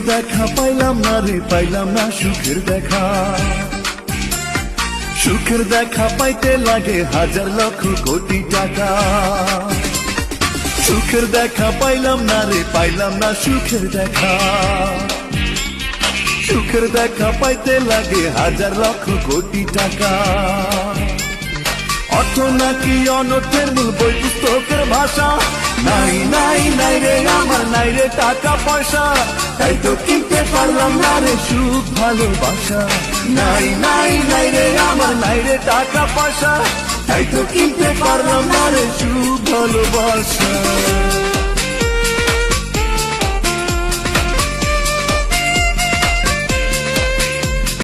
দেখা পাইলাম না রে, পাইলাম না সুখের দেখা। সুখের দেখা পাইতে লাগে হাজার লক্ষ কোটি টাকা। সুখের দেখা পাইলাম না রে, পাইলাম না সুখের দেখা। সুখের দেখা পাইতে লাগে হাজার লক্ষ কোটি টাকা। অর্থ নাকি অনর্থের মূল, বই পুস্তকের ভাষা। নাই নাই নাই রে আমার, নাই রে টাকা পয়সা, তাই তো কিনতে পারলাম না রে সুখ ভালোবাসা। নাই নাই নাই রে আমার, নাই রে টাকা পয়সা, তাই তো কিনতে পারলাম না রে সুখ ভালোবাসা।